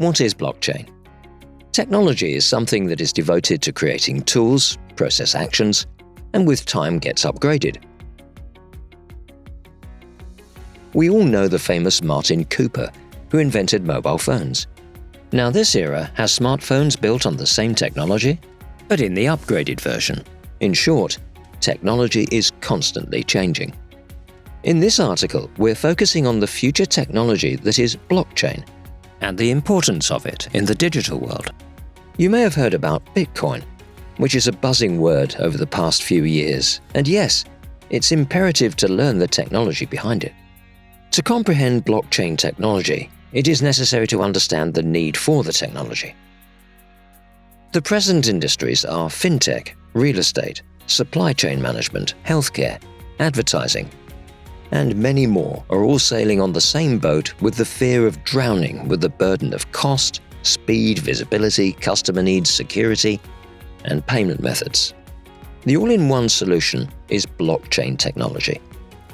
What is blockchain? Technology is something that is devoted to creating tools, process actions, and with time gets upgraded. We all know the famous Martin Cooper, who invented mobile phones. Now this era has smartphones built on the same technology, but in the upgraded version. In short, technology is constantly changing. In this article, we're focusing on the future technology that is blockchain and the importance of it in the digital world. You may have heard about Bitcoin, which is a buzzing word over the past few years, and yes, it's imperative to learn the technology behind it. To comprehend blockchain technology, it is necessary to understand the need for the technology. The present industries are fintech, real estate, supply chain management, healthcare, advertising, and many more are all sailing on the same boat with the fear of drowning with the burden of cost, speed, visibility, customer needs, security, and payment methods. The all-in-one solution is blockchain technology.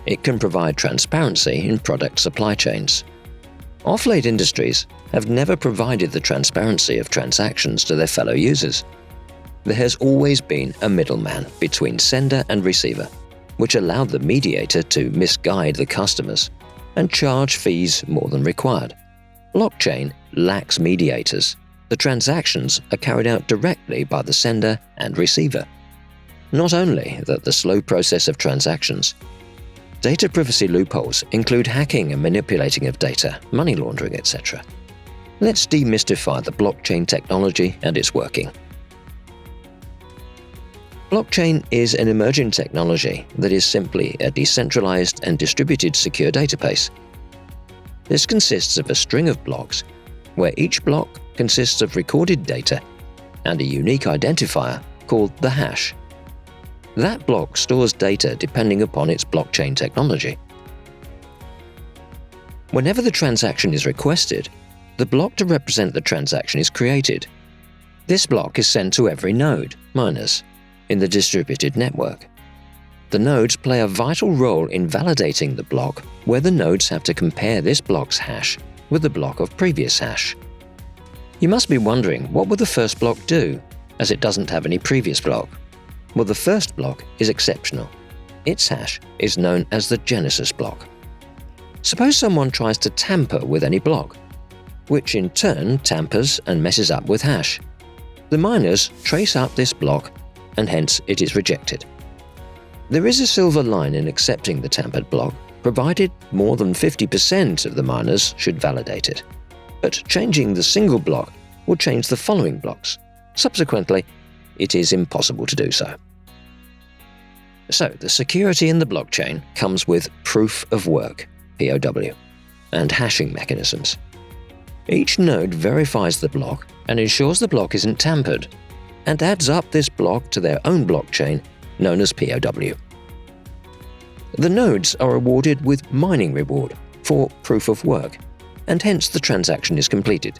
It can provide transparency in product supply chains. Off-late industries have never provided the transparency of transactions to their fellow users. There has always been a middleman between sender and receiver, which allowed the mediator to misguide the customers and charge fees more than required. Blockchain lacks mediators. The transactions are carried out directly by the sender and receiver. Not only that, the slow process of transactions, data privacy loopholes include hacking and manipulating of data, money laundering, etc. Let's demystify the blockchain technology and its working. Blockchain is an emerging technology that is simply a decentralized and distributed secure database. This consists of a string of blocks, where each block consists of recorded data and a unique identifier called the hash. That block stores data depending upon its blockchain technology. Whenever the transaction is requested, the block to represent the transaction is created. This block is sent to every node, miners, in the distributed network. The nodes play a vital role in validating the block, where the nodes have to compare this block's hash with the block of previous hash. You must be wondering, what will the first block do, as it doesn't have any previous block? Well, the first block is exceptional. Its hash is known as the genesis block. Suppose someone tries to tamper with any block, which in turn tampers and messes up with hash. The miners trace up this block, and hence it is rejected. There is a silver line in accepting the tampered block, provided more than 50% of the miners should validate it. But changing the single block will change the following blocks. Subsequently, it is impossible to do so. So, the security in the blockchain comes with proof of work, POW, and hashing mechanisms. Each node verifies the block and ensures the block isn't tampered, and adds up this block to their own blockchain, known as POW. The nodes are awarded with mining reward for proof of work, and hence the transaction is completed.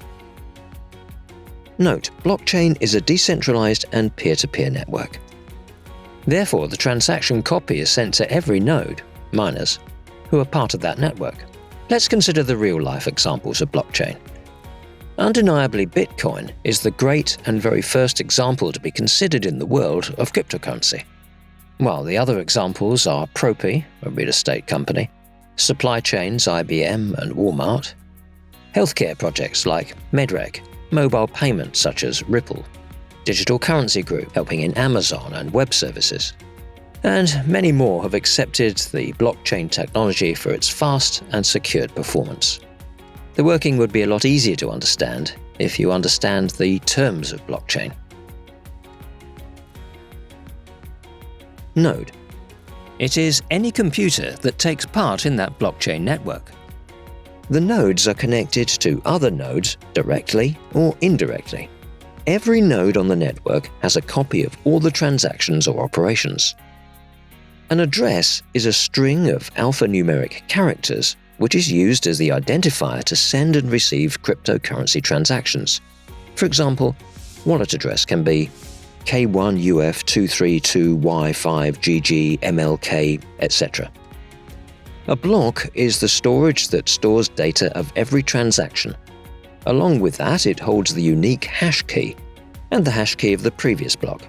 Note, blockchain is a decentralized and peer-to-peer network. Therefore, the transaction copy is sent to every node, miners, who are part of that network. Let's consider the real-life examples of blockchain. Undeniably, Bitcoin is the great and very first example to be considered in the world of cryptocurrency. While the other examples are Propi, a real estate company, supply chains IBM and Walmart, healthcare projects like MedRec, mobile payments such as Ripple, digital currency group helping in Amazon and web services, and many more have accepted the blockchain technology for its fast and secured performance. The working would be a lot easier to understand if you understand the terms of blockchain. Node. It is any computer that takes part in that blockchain network. The nodes are connected to other nodes directly or indirectly. Every node on the network has a copy of all the transactions or operations. An address is a string of alphanumeric characters which is used as the identifier to send and receive cryptocurrency transactions. For example, wallet address can be K1UF232Y5GGMLK, etc. A block is the storage that stores data of every transaction. Along with that, it holds the unique hash key and the hash key of the previous block.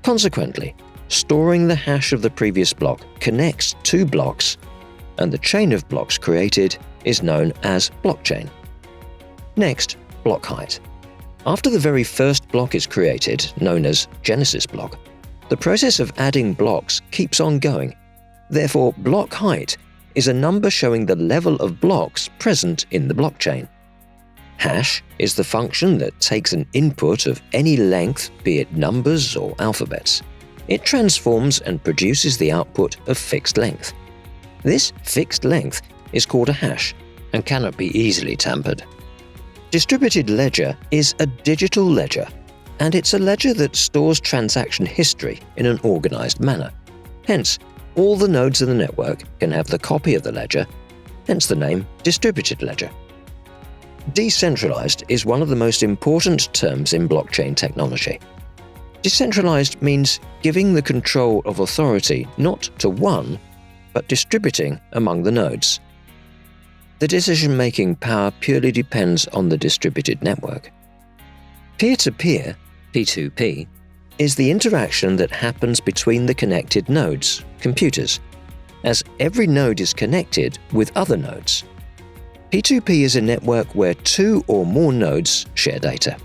Consequently, storing the hash of the previous block connects two blocks, and the chain of blocks created is known as blockchain. Next, block height. After the very first block is created, known as Genesis block, the process of adding blocks keeps on going. Therefore, block height is a number showing the level of blocks present in the blockchain. Hash is the function that takes an input of any length, be it numbers or alphabets. It transforms and produces the output of fixed length. This fixed length is called a hash and cannot be easily tampered. Distributed ledger is a digital ledger, and it's a ledger that stores transaction history in an organized manner. Hence, all the nodes in the network can have the copy of the ledger, hence the name distributed ledger. Decentralized is one of the most important terms in blockchain technology. Decentralized means giving the control of authority not to one, but distributing among the nodes. The decision-making power purely depends on the distributed network. Peer-to-peer, P2P, is the interaction that happens between the connected nodes, computers, as every node is connected with other nodes. P2P is a network where two or more nodes share data.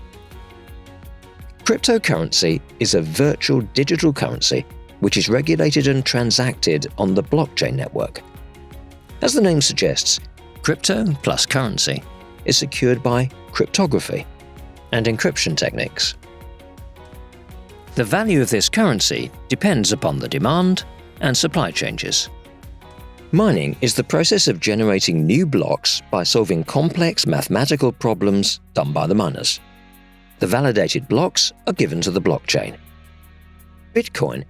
Cryptocurrency is a virtual digital currency which is regulated and transacted on the blockchain network. As the name suggests, crypto plus currency is secured by cryptography and encryption techniques. The value of this currency depends upon the demand and supply changes. Mining is the process of generating new blocks by solving complex mathematical problems done by the miners. The validated blocks are given to the blockchain. Bitcoin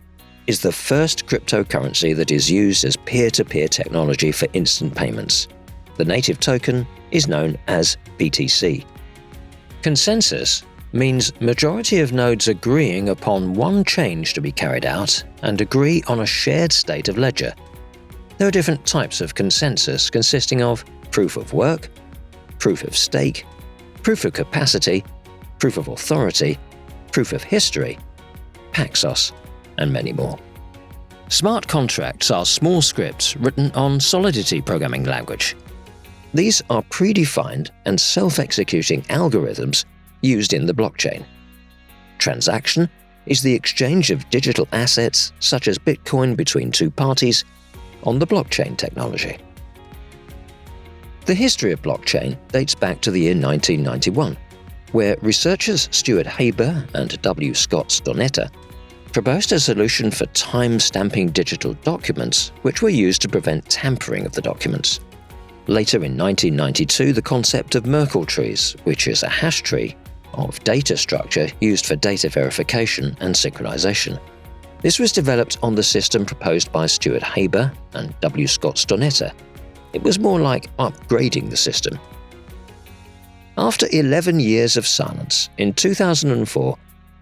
is the first cryptocurrency that is used as peer-to-peer technology for instant payments. The native token is known as BTC. Consensus means majority of nodes agreeing upon one change to be carried out and agree on a shared state of ledger. There are different types of consensus consisting of proof of work, proof of stake, proof of capacity, proof of authority, proof of history, Paxos, and many more. Smart contracts are small scripts written on Solidity programming language. These are predefined and self-executing algorithms used in the blockchain. Transaction is the exchange of digital assets such as Bitcoin between two parties on the blockchain technology. The history of blockchain dates back to the year 1991, where researchers Stuart Haber and W. Scott Stornetta proposed a solution for time-stamping digital documents which were used to prevent tampering of the documents. Later in 1992, the concept of Merkle trees, which is a hash tree of data structure used for data verification and synchronization. This was developed on the system proposed by Stuart Haber and W. Scott Stornetta. It was more like upgrading the system. After 11 years of silence, in 2004,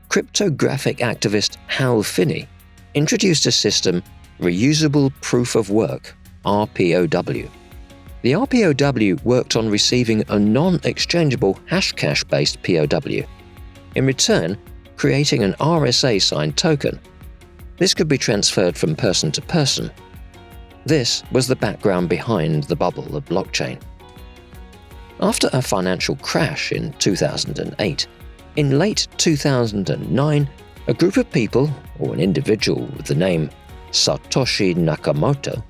cryptographic activist Hal Finney introduced a system, Reusable Proof of Work, RPOW. The RPOW worked on receiving a non-exchangeable hashcash-based POW, in return creating an RSA-signed token. This could be transferred from person to person. This was the background behind the bubble of blockchain. After a financial crash in 2008, in late 2009, a group of people, or an individual with the name Satoshi Nakamoto,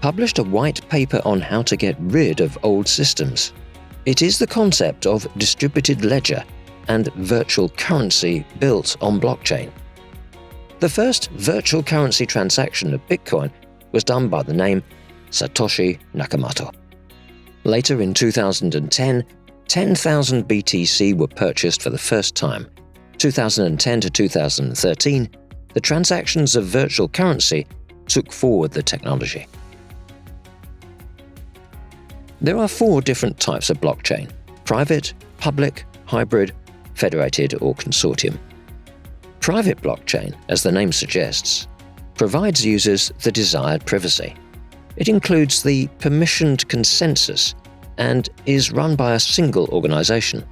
published a white paper on how to get rid of old systems. It is the concept of distributed ledger and virtual currency built on blockchain. The first virtual currency transaction of Bitcoin was done by the name Satoshi Nakamoto. Later in 2010, 10,000 BTC were purchased for the first time. 2010 to 2013, the transactions of virtual currency took forward the technology. There are 4 different types of blockchain: private, public, hybrid, federated, or consortium. Private blockchain, as the name suggests, provides users the desired privacy. It includes the permissioned consensus and is run by a single organization.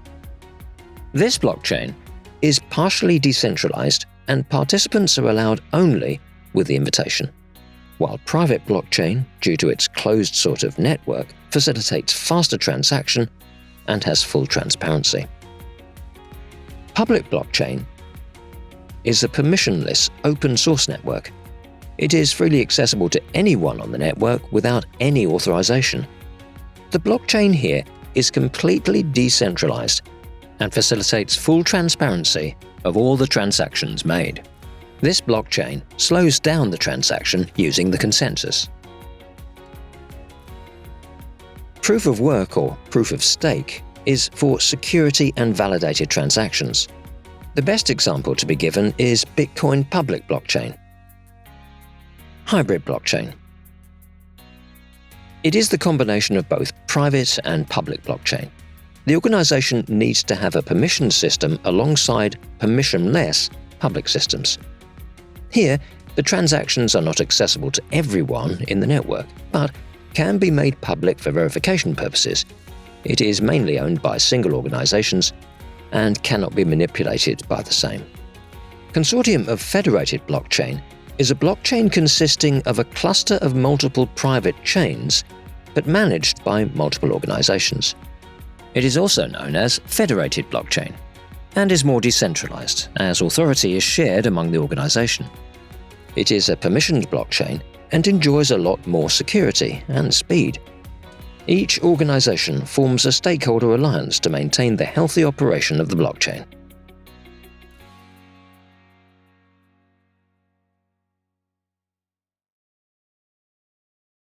This blockchain is partially decentralized, and participants are allowed only with the invitation, while private blockchain, due to its closed sort of network, facilitates faster transaction and has full transparency. Public blockchain is a permissionless open source network. It is freely accessible to anyone on the network without any authorization. The blockchain here is completely decentralized and facilitates full transparency of all the transactions made. This blockchain slows down the transaction using the consensus. Proof of work or proof of stake is for security and validated transactions. The best example to be given is Bitcoin public blockchain. Hybrid blockchain. It is the combination of both private and public blockchain. The organization needs to have a permission system alongside permissionless public systems. Here, the transactions are not accessible to everyone in the network, but can be made public for verification purposes. It is mainly owned by single organizations and cannot be manipulated by the same. Consortium of federated blockchain is a blockchain consisting of a cluster of multiple private chains, but managed by multiple organizations. It is also known as federated blockchain, and is more decentralized, as authority is shared among the organization. It is a permissioned blockchain and enjoys a lot more security and speed. Each organization forms a stakeholder alliance to maintain the healthy operation of the blockchain.